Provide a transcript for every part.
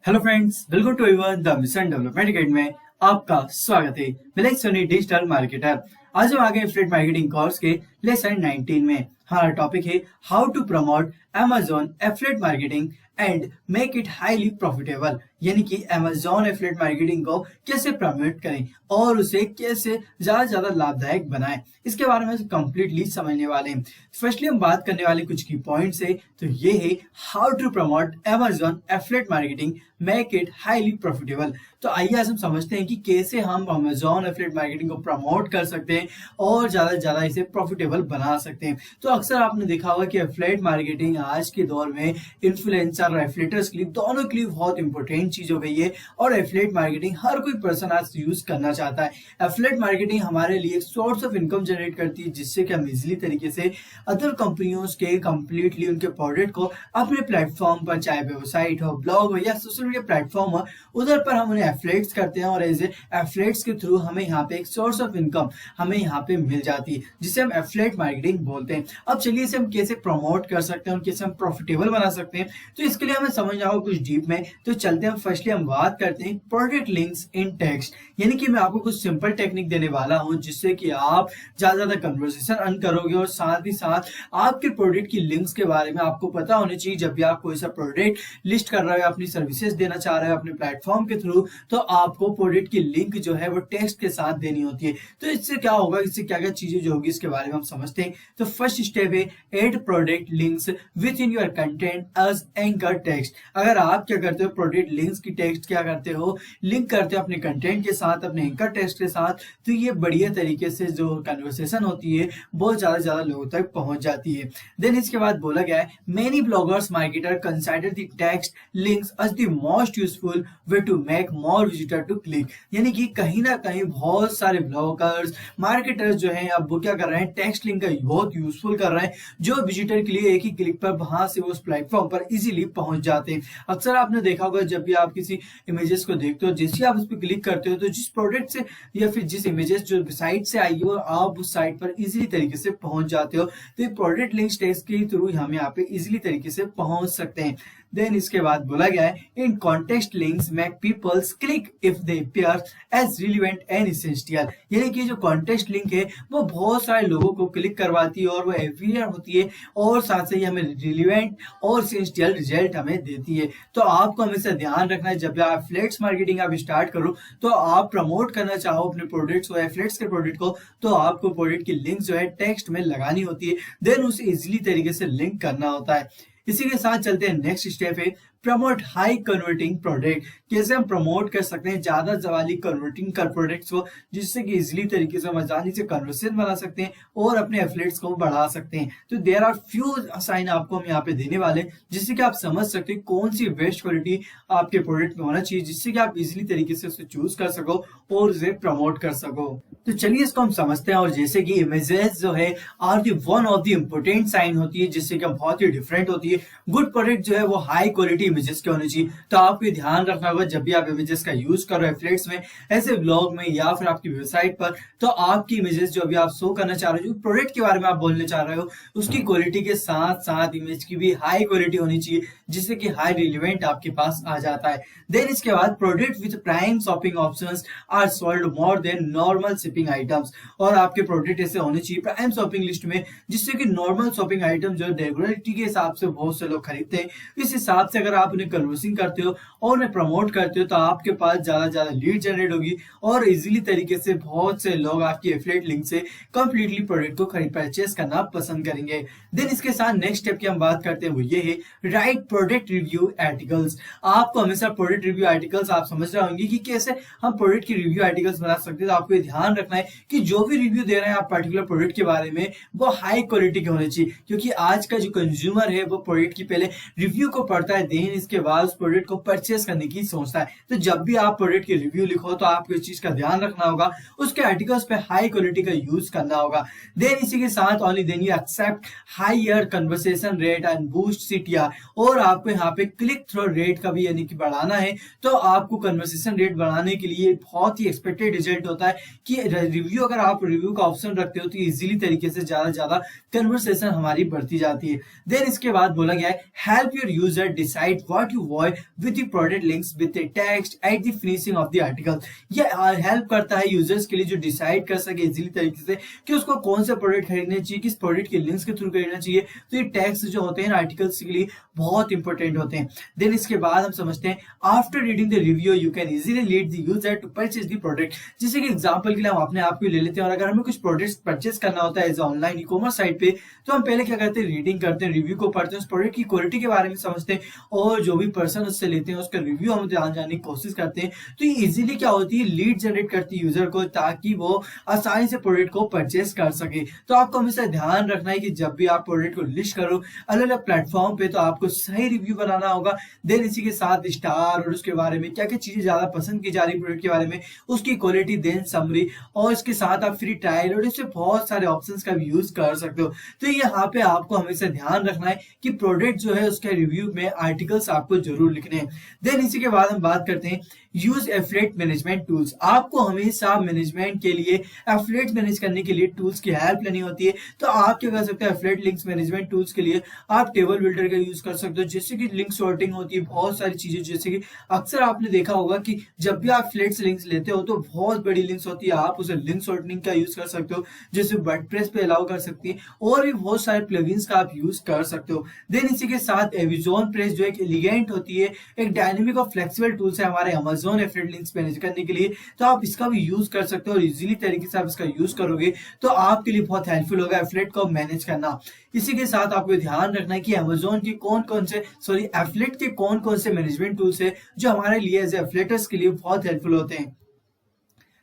Hello friends, welcome to एवन the mission development guide में आपका स्वागत है। मैं सोनी डिजिटल मार्केटर। आज हम आगे एफिलिएट मार्केटिंग कोर्स के लेसन 19 में। हमारा टॉपिक है how to promote Amazon affiliate marketing and make it highly profitable. यानी कि Amazon एफिलिएट मार्केटिंग को कैसे प्रमोट करें और उसे कैसे ज्यादा लाभदायक बनाएं, इसके बारे में कंप्लीटली समझने वाले हैं। फर्स्टली हम बात करने वाले कुछ की पॉइंट्स है, तो ये है how to promote Amazon affiliate marketing make it highly profitable. तो आइए आज हम समझते हैं कि कैसे हम Amazon एफिलिएट मार्केटिंग को प्रमोट कर सकते हैं और ज्यादा इसे प्रॉफिटेबल बना सकते हैं। तो अक्सर आपने देखा होगा कि एफिलिएट मार्केटिंग आज के दौर में इन्फ्लुएंसर और एफिलिएटर्स के लिए दोनों के लिए बहुत इंपॉर्टेंट चीज हो गई है और एफिलिएट मार्केटिंग हर कोई पर्सन आज यूज करना चाहता है। एफिलिएट मार्केटिंग हमारे लिए सोर्स ऑफ इनकम जनरेट करती है, जिससे कि हम इजिली तरीके से अदर कंपनियों के कंप्लीटली उनके प्रोडक्ट को अपने प्लेटफॉर्म पर, चाहे वेबसाइट हो, ब्लॉग हो या सोशल मीडिया प्लेटफॉर्म हो, उधर पर हम उन्हें एफिलिएट्स करते हैं और एज एफिलिएट्स के थ्रू हमें यहाँ पे एक सोर्स ऑफ इनकम हमें यहाँ पे मिल जाती है, जिसे हम एफिलिएट मार्केटिंग बोलते हैं। अब चलिए इसे हम कैसे प्रमोट कर सकते हैं और कैसे हम प्रॉफिटेबल बना सकते हैं, तो इसके लिए हमें समझना होगा कुछ डीप में। तो चलते हैं, फर्स्टली हम बात करते हैं प्रोडक्ट लिंक्स इन टेक्स्ट। यानी कि मैं आपको कुछ सिंपल टेक्निक देने वाला हूं, जिससे कि आप ज्यादा कन्वर्सेशन अर्न करोगे और साथ ही साथ आपके प्रोडक्ट की लिंक्स के बारे में आपको पता होनी चाहिए। जब भी आप कोई सा प्रोडक्ट लिस्ट कर रहे हो, अपनी सर्विसेज देना चाह रहे हो अपने प्लेटफॉर्म के थ्रू, तो आपको प्रोडक्ट की लिंक जो है वो टेक्स्ट के साथ देनी होती है। तो इससे क्या होगा, इससे क्या क्या चीजें जो होगी इसके बारे में हम समझते हैं। तो फर्स्ट स्टेप है add product links within your content as anchor text. अगर आप क्या करते हो, प्रोडक्ट लिंक्स की टेक्स्ट क्या करते हो, लिंक करते हो अपने कंटेंट के साथ, अपने एंकर टेक्स्ट के साथ, तो ये बढ़िया तरीके से जो कन्वर्सेशन होती है बहुत ज्यादा लोगों तक पहुंच जाती है। देन इसके बाद बोला गया है many bloggers marketer consider the text links as the most useful way to make more visitor to click. यानी कि कहीं ना कहीं बहुत सारे ब्लॉगर्स मार्केटर्स जो हैं अब वो क्या कर रहे हैं, टेक्स्ट लिंक का बहुत यूजफुल कर रहे हैं, जो विजिटर के लिए एक ही क्लिक पर वहां से वो उस प्लेटफॉर्म पर इजीली पहुंच जाते हैं। अक्सर आपने देखा होगा जब भी आप किसी इमेजेस को देखते हो, जैसे आप उस पर क्लिक करते हो, तो जिस प्रोडक्ट से या फिर जिस इमेजेस जो साइट से आई हो, आप उस साइट पर इजीली तरीके से पहुंच जाते हो। तो ये प्रोडक्ट लिंक्स टेक्स्ट के थ्रू हम यहाँ पे इजीली तरीके से पहुंच सकते हैं। देन इसके बाद बोला गया है in context links make peoples click if they appear as relevant and essential. यानी कि जो कॉन्टेक्स्ट लिंक है वो बहुत सारे लोगों को क्लिक करवाती है और वो अपीयर होती है और साथ से हमें रिलेवेंट और एसेंशियल रिजल्ट हमें देती है। तो आपको हमेशा ध्यान रखना है, जब भी आप एफिलिएट्स मार्केटिंग आप स्टार्ट करो, तो आप प्रमोट करना चाहो अपने प्रोडक्ट्स को, एफिलिएट्स के प्रोडक्ट को, तो आपको प्रोडक्ट की लिंक जो है टेक्स्ट में लगानी होती है, देन उसे इजिली तरीके से लिंक करना होता है। इसी के साथ चलते हैं, नेक्स्ट स्टेप है प्रमोट हाई कन्वर्टिंग प्रोडक्ट। कैसे हम प्रमोट कर सकते हैं ज्यादा वाली कन्वर्टिंग कर प्रोडक्ट्स को, जिससे कि इजीली तरीके से हम आसानी से कन्वर्सेशन बना सकते हैं और अपने एफिलिएट्स को बढ़ा सकते हैं। तो देयर आर फ्यू साइन आपको हम यहाँ पे देने वाले हैं, जिससे कि आप समझ सकते हैं कौन सी बेस्ट क्वालिटी आपके प्रोडक्ट में होना चाहिए, जिससे कि आप इजिली तरीके से उसे चूज कर सको और उसे प्रमोट कर सको। तो चलिए इसको हम समझते हैं। और जैसे कि इमेजेस जो है are the one of the important sign होती है, जिससे कि बहुत ही डिफरेंट होती है। गुड प्रोडक्ट जो है वो हाई क्वालिटी इमेजेस के होने चाहिए। तो आपको ध्यान रखना होगा जब भी आप इमेजेस का यूज करो एफिलिएट्स में, ऐसे ब्लॉग में या फिर आपकी वेबसाइट पर, तो आपकी इमेजेस जो भी आप शो करना चाह रहे हो, जो प्रोडक्ट के बारे में आप बोलने चाह रहे हो, उसकी क्वालिटी के साथ साथ इमेज की भी हाई क्वालिटी होनी चाहिए, जिससे कि हाई रिलेवेंट आपके पास आ जाता है। देन इसके बाद product with prime shopping options are sold more than normal shipping items. और आपके प्रोडक्ट ऐसे होने चाहिए प्राइम शॉपिंग लिस्ट में, जिससे कि नॉर्मल शॉपिंग आइटम जो रेगुलरिटी के हिसाब से बहुत से लोग खरीदते हैं, इस हिसाब से अगर आप उन्हें कन्वर्सिंग करते हो और उन्हें प्रमोट करते हो, तो आपके पास ज्यादा लीड जनरेट होगी और इजीली तरीके से बहुत से लोग आपकी एफिलिएट लिंक से कंप्लीटली प्रोडक्ट को खरीद परचेस करना पसंद करेंगे। देन इसके साथ नेक्स्ट स्टेप की हम बात करते हैं, वो ये है राइट प्रोडक्ट रिव्यू आर्टिकल्स। आपको हमेशा प्रोडक्ट रिव्यू आर्टिकल्स, आप समझ रहे होंगे कि कैसे हम प्रोडक्ट की रिव्यू आर्टिकल्स बना सकते हैं। तो आपको ध्यान रखना है कि जो भी रिव्यू दे रहे हैं आप पर्टिकुलर प्रोडक्ट के बारे में, वो हाई क्वालिटी के होने चाहिए, क्योंकि आज का जो कंज्यूमर है वो प्रोडक्ट की पहले रिव्यू को पढ़ता है, देन इसके बाद उस प्रोडक्ट को परचेस करने की सोचता है। तो जब भी आप प्रोडक्ट की रिव्यू लिखो, तो आपको इस चीज का ध्यान रखना होगा, उसके आर्टिकल्स पे हाई क्वालिटी का यूज करना होगा। देन इसी के साथ only then you accept higher conversation rate and boost CTR. और आपको यहाँ पे क्लिक थ्रू रेट का भी यानी कि बढ़ाना है तो आपको कन्वर्सेशन रेट बढ़ाने के लिए बहुत ही एक्सपेक्टेड रिजल्ट होता है कि रिव्यू, अगर आप रिव्यू का ऑप्शन रखते हो तो इजीली तरीके से ज्यादा कन्वर्सेशन हमारी बढ़ती जाती है। देन इसके बाद बोला गया है help your user decide what you want with the product links with the text at the finishing of the article. ये हेल्प करता है यूजर्स के लिए जो डिसाइड कर सके इजीली तरीके से कि उसको कौन से प्रोडक्ट खरीदने चाहिए, किस प्रोडक्ट के लिंक्स के थ्रू खरीदना चाहिए। तो ये टैग्स जो होते हैं आर्टिकल्स के लिए बहुत इंपॉर्टेंट होते हैं। देन इसके बाद हम समझते हैं after reading the review you can easily lead the user to purchase the product. जैसे कि एग्जांपल के लिए हम अपने आप को ले लेते हैं और अगर हमें कुछ प्रोडक्ट्स परचेज करना होता है as online e commerce site पे तो हम पहले क्या करते हैं, रीडिंग करते हैं, रिव्यू को पढ़ते हैं, उस प्रोडक्ट की क्वालिटी के बारे में समझते हैं और जो भी पर्सन उससे लेते हैं उसका रिव्यू हम जानने की कोशिश करते हैं। तो ये इजीली क्या होती है, लीड जनरेट करती है यूजर को ताकि वो आसानी से प्रोडक्ट को परचेज कर सके। तो आपको हमेशा ध्यान रखना है कि जब भी आप प्रोडक्ट को लिस्ट करो अलग अलग प्लेटफॉर्म पे तो आपको सही रिव्यू बनाना होगा। देन इसी के साथ स्टार और उसके बारे में क्या क्या चीजें ज्यादा पसंद की जा रही प्रोडक्ट के बारे में, उसकी क्वालिटी, देन समरी और इसके साथ आप फ्री ट्रायल और इससे बहुत सारे ऑप्शंस का भी यूज कर सकते हो। तो यहाँ पे आपको हमेशा ध्यान रखना है कि प्रोडक्ट जो है उसके रिव्यू में आर्टिकल्स आपको जरूर लिखने हैं। देन इसी के बाद हम बात करते हैं यूज एफिलिएट मैनेजमेंट टूल्स। आपको हमेशा मैनेजमेंट के लिए एफिलिएट मैनेज करने के लिए टूल्स की हेल्प लेनी होती है। तो आप क्या कर सकते हैं, एफिलिएट लिंक्स मैनेजमेंट टूल्स के लिए आप टेबल बिल्डर का यूज कर सकते हो, जैसे कि लिंक सॉर्टिंग होती है, बहुत सारी चीजें। जैसे कि अक्सर आपने देखा होगा कि जब भी आप एफिलिएट लिंक्स लेते हो तो बहुत बड़ी लिंक्स होती है, आप उसे लिंक सॉर्टिंग का यूज कर सकते हो, जैसे वर्डप्रेस पे अलाउ कर सकती है और भी बहुत सारे प्लगइन्स का आप यूज कर सकते हो। देन इसी के साथ अमेज़न प्रेस जो एक एलिगेंट होती है, एक डायनेमिक और फ्लेक्सिबल टूल्स है हमारे अमेज़न एफिलिएट लिंक्स मैनेज करने के लिए, तो आप इसका भी यूज कर सकते हो और इजीली तरीके से आप इसका यूज करोगे तो आपके लिए बहुत हेल्पफुल होगा एफिलिएट को मैनेज करना। इसी के साथ आपको ध्यान रखना है कि अमेज़न की एफिलिएट के कौन कौन से मैनेजमेंट टूल्स है जो हमारे लिए एज एफिलिएटर्स के लिए बहुत हेल्पफुल होते हैं।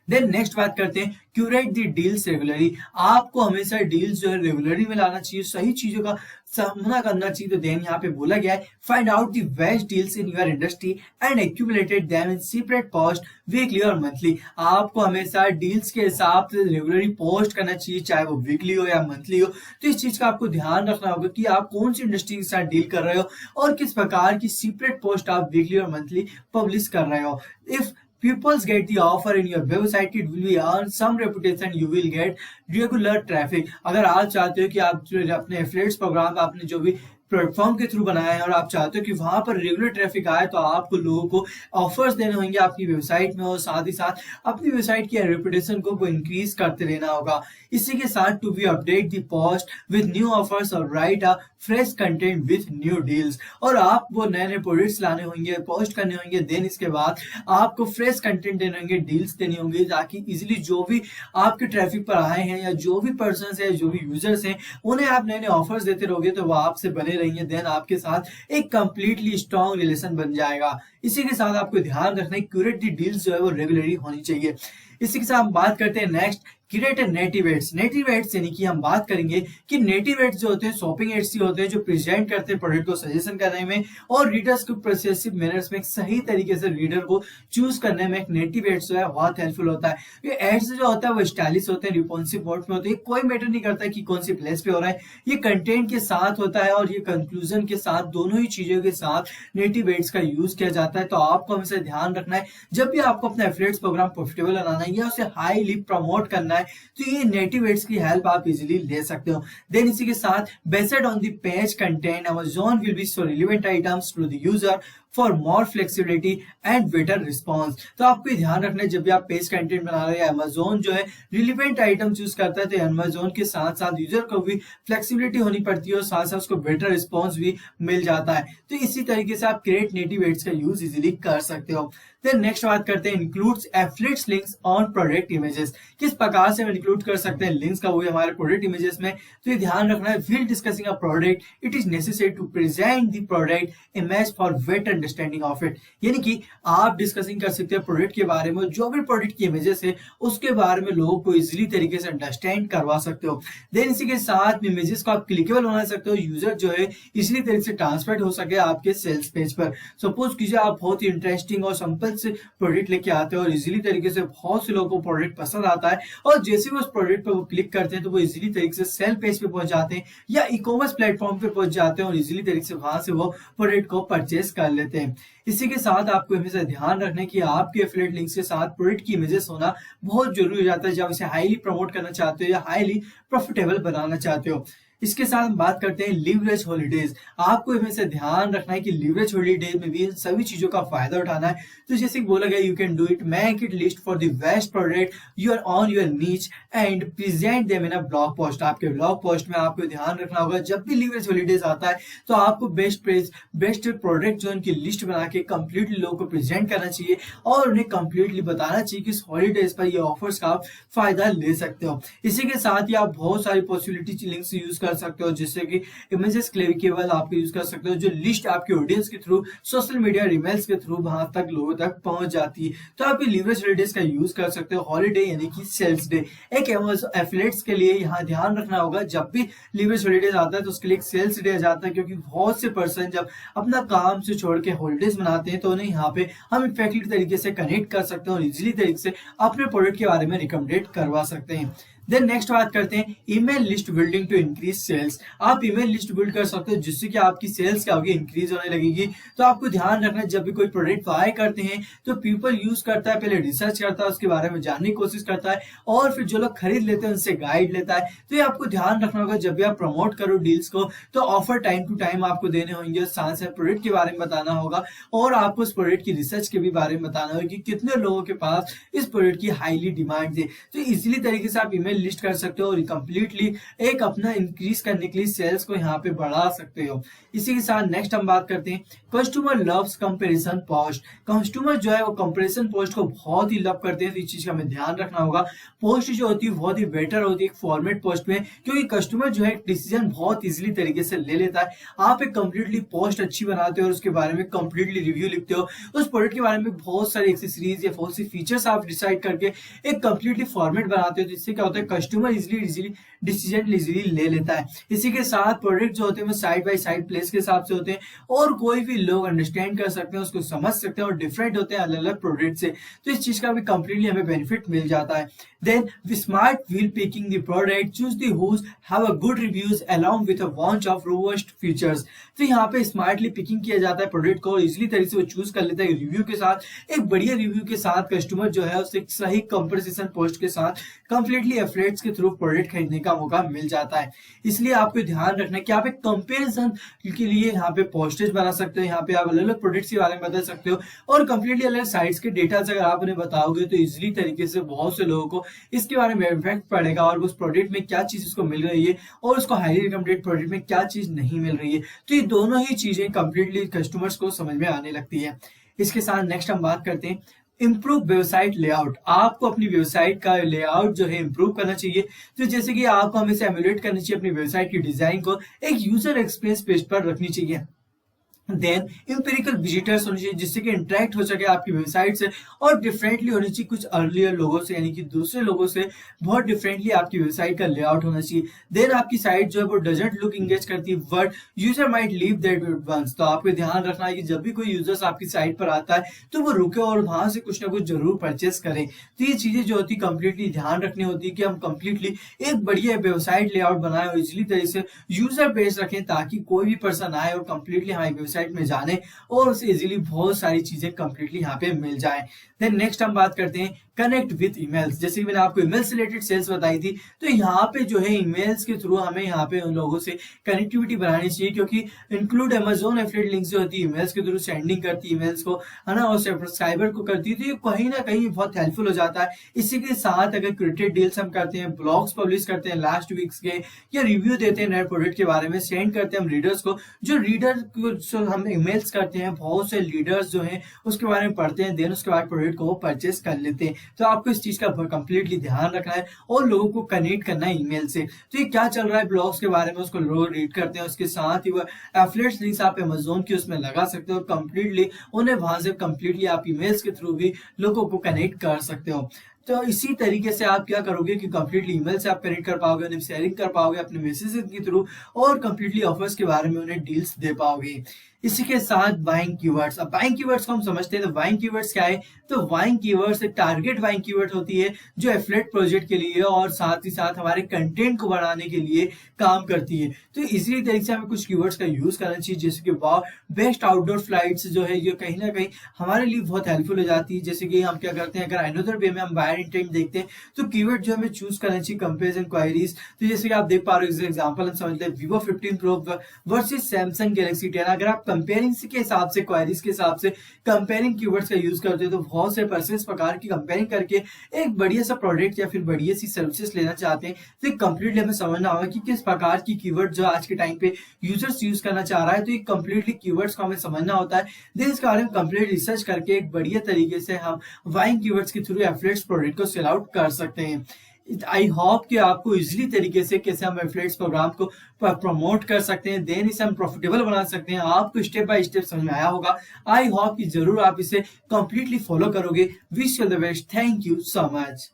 देन नेक्स्ट बात करते हैं क्यूरेट द डील्स रेगुलरली। आपको हमेशा डील्स जो है रेगुलरली में लाना चाहिए, सही चीजों का सामना करना चाहिए। तो देन यहाँ पे बोला गया है find out the best deals in your industry and accumulated them in separate post weekly और मंथली। आपको हमेशा डील्स के हिसाब से रेगुलरली पोस्ट करना चाहिए, चाहे वो वीकली हो या मंथली हो। तो इस चीज का आपको ध्यान रखना होगा कि आप कौन सी इंडस्ट्री के साथ डील कर रहे हो और किस प्रकार की सेपरेट पोस्ट आप वीकली और मंथली पब्लिश कर रहे हो। If Pupils get the offer in your website, it will be earn some reputation, you will get regular traffic। अगर आप चाहते हो कि आप जो अपने एफिलिएट्स प्रोग्राम आपने जो भी प्लेटफॉर्म के थ्रू बनाया है और आप चाहते हो कि वहां पर रेगुलर ट्रैफिक आए तो आपको लोगों को ऑफर्स देने होंगे अपनी वेबसाइट में और साथ ही साथ अपनी वेबसाइट की रेपुटेशन को इंक्रीज करते रहना होगा। इसी के साथ to be update the post with new offers और write a fresh content with new deals. और आप वो नए नए प्रोडक्ट्स लाने होंगे, पोस्ट करने होंगे। देन इसके बाद आपको फ्रेश कंटेंट देने होंगे, डील्स देनी होंगी ताकि इजिली जो भी आपके ट्रैफिक पर आए हैं या जो भी पर्सन है, जो भी यूजर्स हैं, उन्हें आप नए नए ऑफर्स देते रहोगे तो वो आपसे बने रहेंगे। देन आपके साथ एक कंप्लीटली स्ट्रॉन्ग रिलेशन बन जाएगा। इसी के साथ आपको ध्यान रखना है क्यूरेट दी डील्स जो है वो रेगुलरली होनी चाहिए। इसी के साथ हम बात करते हैं next create native ads. Native ads यानी कि हम बात करेंगे कि नेटिव एड्स जो होते हैं शॉपिंग एड्स ही होते हैं जो प्रेजेंट करते हैं प्रोडक्ट को सजेशन करने में और रीडर्स को प्रोसेसिव मैनर्स में सही तरीके से रीडर को चूज करने में एक नेटिव एड्स जो है बहुत हेल्पफुल होता है। ये एड्स जो होता है वो स्टाइलिश होते हैं, रिस्पॉन्सिव मोड में होते हैं, कोई मैटर नहीं करता कि कौन सी प्लेस पे हो रहा है, ये कंटेंट के साथ होता है और ये कंक्लूजन के साथ, दोनों ही चीजों के साथ नेटिव एड्स का यूज किया जाता है। तो आपको हमेशा ध्यान रखना है जब भी आपको अपना एफिलिएट्स प्रोग्राम प्रॉफिटेबल बनाना है या उसे हाईली प्रमोट करना है तो ये नेटिव एड्स की हेल्प आप इजीली ले सकते हो। देन इसी के साथ based on the page content Amazon will be so relevant items to the user for more flexibility and better response. तो आपको ध्यान रखना है जब भी आप पेज कंटेंट बना रहे हैं अमेज़न जो है रिलेवेंट आइटम चूज करता है तो अमेज़न के साथ साथ यूजर को भी फ्लेक्सिबिलिटी होनी पड़ती है और साथ साथ उसको बेटर रिस्पॉन्स भी मिल जाता है। तो इसी तरीके से आप क्रिएट नेटिव एड्स का यूज इजीली कर सकते हो। देन नेक्स्ट बात करते हैं includes affiliates links on product images. किस प्रकार से हम इंक्लूड कर सकते हैं लिंक्स का वो हमारे प्रोडक्ट इमेजेस में। तो ये ध्यान रखना है while discussing a product it is necessary to present the product image for better understanding of it, यानी कि आप डिस्कसिंग कर सकते हैं प्रोडक्ट के बारे में, जो भी प्रोडक्ट की इमेजेस है उसके बारे में लोगों को इजीली तरीके से अंडरस्टैंड करवा सकते हो। देन इसी के साथ इमेजेस को आप क्लिकेबल बना सकते हो, यूजर जो है इजीली तरीके से ट्रांसफर हो सके आपके सेल्स पेज पर। सपोज कीजिए आप बहुत ही इंटरेस्टिंग और सिंपल से प्रोडक्ट लेके आते हो और इजीली तरीके से बहुत से लोगों को प्रोडक्ट पसंद आता है, और जैसे भी उस प्रोडक्ट पर वो क्लिक करते हैं तो वो इजीली तरीके से सेल पेज पे पहुंच जाते हैं या ई कॉमर्स प्लेटफॉर्म पे पहुंच जाते हैं और इजीली तरीके से वहां से वो प्रोडक्ट को परचेस कर लेते हैं। इसी के साथ आपको हमेशा ध्यान रखना है कि आपके एफिलिएट लिंक्स के साथ प्रोडक्ट की इमेजेस होना बहुत जरूरी हो जाता है जब इसे हाईली प्रमोट करना चाहते हो या हाईली प्रॉफिटेबल बनाना चाहते हो। इसके साथ हम बात करते हैं लीवरेज हॉलीडेज। आपको हमेशा ध्यान रखना है कि लीवरेज हॉलीडेज में भी इन सभी चीजों का फायदा उठाना है। तो जैसे कि बोला गया, you can do it, make it list for the best product you are on your niche and present them in a blog post. आपके ब्लॉग पोस्ट में आपको ध्यान रखना होगा जब भी लीवरेज हॉलीडेज आता है तो आपको बेस्ट प्रोडक्ट जो उनकी लिस्ट बना के कंप्लीटली लोगों को प्रेजेंट करना चाहिए और उन्हें कंप्लीटली बताना चाहिए कि इस हॉलीडेज पर ये ऑफर्स का आप फायदा ले सकते हो। इसी के साथ ही आप बहुत सारी पॉसिबिलिटी लिंक्स यूज कर सकते हो, जिससे कि इमेजेस क्लिकेबल आप यूज कर सकते हो, जो लिस्ट आपके ऑडियंस के थ्रू सोशल मीडिया ईमेल्स के थ्रू वहां तक लोगों तक पहुंच जाती है। तो आप ये लीवरेज हॉलीडेज का यूज कर सकते हो। हॉलीडे यानी कि सेल्स डे, एक एफिलिएट्स के लिए यहाँ ध्यान रखना होगा जब भी लीवरेज हॉलीडेज आता है तो उसके लिए एक सेल्स डे आ जाता है, क्योंकि बहुत से पर्सन जब अपना काम से छोड़ के हॉलीडेज मनाते हैं तो उन्हें यहाँ पे हम इफेक्टिव तरीके से कनेक्ट कर सकते हैं और इजिली तरीके से अपने प्रोडक्ट के बारे में रिकमेंडेड करवा सकते हैं। देन नेक्स्ट बात करते हैं email list building to increase sales. आप ईमेल लिस्ट बिल्ड कर सकते हो जिससे कि आपकी सेल्स क्या होगी, इंक्रीज होने लगेगी। तो आपको ध्यान रखना है जब भी कोई प्रोडक्ट बाय करते हैं तो पीपल यूज करता है, पहले रिसर्च करता है, उसके बारे में जानने की कोशिश करता है और फिर जो लोग खरीद लेते हैं उनसे गाइड लेता है। तो ये आपको ध्यान रखना होगा जब भी आप प्रमोट करो डील्स को तो ऑफर टाइम टू टाइम आपको देने होंगे, साथ साथ प्रोडक्ट के बारे में बताना होगा और आपको उस प्रोडक्ट की रिसर्च के भी बारे में बताना होगा कि कितने लोगों के पास इस प्रोडक्ट की हाईली डिमांड है। तो इजिली तरीके से आप ईमेल लिस्ट कर सकते हो, कंप्लीटली एक अपना इंक्रीज करने के लिए सेल्स को यहाँ पे बढ़ा सकते हो। इसी के साथ नेक्स्ट हम बात करते हैं customer loves comparison post. Customer जो है वो कंपैरिजन पोस्ट को बहुत ही लव करते हैं, तो इस चीज का हमें ध्यान रखना होगा। पोस्ट जो होती है बहुत ही बेटर होती है एक फॉर्मेट पोस्ट में, क्योंकि कस्टमर जो है डिसीजन बहुत इजीली तरीके से ले लेता है। आप एक कंप्लीटली पोस्ट अच्छी बनाते हो और उसके बारे में कंप्लीटली रिव्यू लिखते हो, उस प्रोडक्ट के बारे में बहुत सारी एक्सेसरीज या बहुत सी फीचर्स आप डिसाइड करके एक कंप्लीटली फॉर्मेट बनाते हो, तो इससे क्या होता है कस्टमर इजीली डिसीजन इजीली ले लेता है। इसी के साथ प्रोडक्ट जो होते हैं वो साइड बाय साइड प्लेस के हिसाब से होते हैं और कोई भी लोग अंडरस्टैंड कर सकते हैं, उसको समझ सकते हैं और डिफरेंट होते हैं अलग अलग प्रोडक्ट से। तो इस चीज का भी कंप्लीटली हमें बेनिफिट मिल जाता है। Then smart while picking the product, choose the whose have a good reviews along with a bunch of robust features. तो यहाँ पे स्मार्टली पिकिंग किया जाता है प्रोडक्ट को और इजीली तरीके से वो चूज कर लेता है रिव्यू के साथ, एक बढ़िया रिव्यू के साथ कस्टमर जो है उससे सही कंपैरिजन पोस्ट के साथ कंप्लीटली एफिलिएट्स के थ्रू प्रोडक्ट खरीदने का मौका मिल जाता है। इसलिए आपको ध्यान रखना है कि आप एक कंपैरिजन के लिए यहाँ पे पोस्टेज बना सकते हो, यहाँ पे आप अलग अलग प्रोडक्ट्स के बारे में बता सकते हो और कंप्लीटली अलग साइट्स के डेटा अगर आप उन्हें बताओगे तो इजीली तरीके से बहुत से लोगों को इसके बारे में इफेक्ट पड़ेगा और उस प्रोडक्ट में क्या चीज उसको मिल रही है और उसको हाईली रिकमेंडेड प्रोडक्ट में क्या चीज नहीं मिल रही है। तो ये दोनों ही चीजें कंप्लीटली कस्टमर्स को समझ में आने लगती है। इसके साथ नेक्स्ट हम बात करते हैं इम्प्रूव वेबसाइट लेआउट। आपको अपनी वेबसाइट का लेआउट जो है इम्प्रूव करना चाहिए। तो जैसे कि आपको हमेशा एमुलेट करनी चाहिए अपनी वेबसाइट की डिजाइन को एक यूजर एक्सपीरियंस पेज पर रखनी चाहिए। देन इंपेरिकल विजिटर्स होने चाहिए जिससे कि इंटरेक्ट हो सके आपकी वेबसाइट से और डिफरेंटली होनी चाहिए कुछ अर्लियर लोगों से, यानी कि दूसरे लोगों से बहुत डिफरेंटली आपकी वेबसाइट का लेआउट होना चाहिए। देन आपकी साइट जो है वो डजंट लुक इंगेज करती है but user might leave that once. तो आपको ध्यान रखना है कि जब भी कोई यूजर्स आपकी साइट पर आता है तो वो रुके और वहां से कुछ ना कुछ जरूर परचेस करें। तो ये चीजें जो होती है कंप्लीटली ध्यान रखनी होती है कि हम कंप्लीटली एक बढ़िया वेबसाइट लेआउट बनाए और इजिली तरीके से यूजर बेस रखें ताकि कोई भी पर्सन आए और कंप्लीटली हमारी वेबसाइट में जाने और उसे इजीली बहुत सारी चीजें कंप्लीटली यहाँ पे मिल जाए। देन नेक्स्ट हम बात करते हैं कनेक्ट विद ईमेल्स। जैसे कि मैंने आपको ईमेल्स रिलेटेड सेल्स बताई थी, तो यहाँ पे जो है ईमेल्स के थ्रू हमें यहाँ पे उन लोगों से कनेक्टिविटी बनानी चाहिए, क्योंकि इंक्लूड अमेजोन एफिलिएट लिंक्स जो होती है ईमेल्स के थ्रू सेंडिंग करती है ईमेल्स को, है ना, और सब्सक्राइबर को करती है, तो ये कहीं ना कहीं बहुत हेल्पफुल हो जाता है। इसी के साथ अगर क्रिएटेड डील्स हम करते हैं, ब्लॉग्स पब्लिश करते हैं लास्ट वीक्स के, या रिव्यू देते हैं नए प्रोडक्ट के बारे में, सेंड करते हैं हम रीडर्स को, जो रीडर को हम ईमेल्स करते हैं, बहुत से लीडर्स जो हैं उसके बारे में पढ़ते हैं, देन उसके बाद प्रोडक्ट को वो परचेस कर लेते हैं। तो आपको इस चीज का कंप्लीटली ध्यान रखना है और लोगों को कनेक्ट करना है ईमेल से। तो ये क्या चल रहा है ब्लॉग्स के बारे में उसको लोग रीड करते हैं, उसके साथ ही वो एफिलिएट्स लिंक्स आप अमेज़न की उसमें लगा सकते हो और कंप्लीटली उन्हें वहां से कंप्लीटली आप ईमेल्स के थ्रू भी लोगों को कनेक्ट कर सकते हो। तो इसी तरीके से आप क्या करोगे कि कंप्लीटली ईमेल से आप कनेक्ट कर पाओगे, उन्हें शेयरिंग कर पाओगे अपने मैसेजेस के थ्रू और कंप्लीटली ऑफर्स के बारे में उन्हें डील्स दे पाओगे। इसी के साथ बाइंग कीवर्ड्स। अब बाइंग कीवर्ड्स को हम समझते हैं, तो बाइंग कीवर्ड्स क्या है? तो बाइंग कीवर्ड्स एक टारगेट बाइंग कीवर्ड होती है जो एफिलिएट प्रोजेक्ट के लिए और साथ ही साथ हमारे कंटेंट को बढ़ाने के लिए काम करती है। तो इसी तरीके से हमें कुछ कीवर्ड्स का यूज करना चाहिए, जैसे कि बेस्ट आउटडोर फ्लाइट्स जो है ये कहीं ना कहीं हमारे लिए बहुत हेल्पफुल हो जाती है। जैसे कि हम क्या करते हैं, अगर अनदर वे में हम बायर इंटेंट देखते हैं तो कीवर्ड जो हमें चूज करना चाहिए कंपेरिजन क्वायरीज। तो जैसे कि आप देख पा रहे हो एग्जांपल हम समझ लें Vivo 15 Pro versus Samsung Galaxy 10। अगर आप कंपेयरिंग के हिसाब से क्वायरीज के हिसाब से कंपेयरिंग कीवर्ड्स का यूज करते हो तो बहुत से पर्सन इस प्रकार की कंपेयरिंग करके एक बढ़िया सा प्रोडक्ट या फिर बढ़िया सी सर्विसेज लेना चाहते हैं। तो कंप्लीटली हमें समझना होगा कि किस प्रकार की कीवर्ड जो आज के टाइम पे यूजर्स यूज करना चाह रहा है। तो ये कंप्लीटली कीवर्ड्स को हमें समझना होता है। देन इसके बारे में कंप्लीट रिसर्च करके एक बढ़िया तरीके से हम बाइंग कीवर्ड्स के थ्रू एफिलिएट्स प्रोडक्ट को सेल आउट कर सकते हैं। आई होप कि आपको इजीली तरीके से कैसे हम एफिलिएट्स प्रोग्राम को प्रमोट कर सकते हैं, देन इसे हम प्रॉफिटेबल बना सकते हैं, आपको स्टेप बाय स्टेप समझ में आया होगा। आई होप कि जरूर आप इसे कंप्लीटली फॉलो करोगे। Wish you the best. Thank you so much.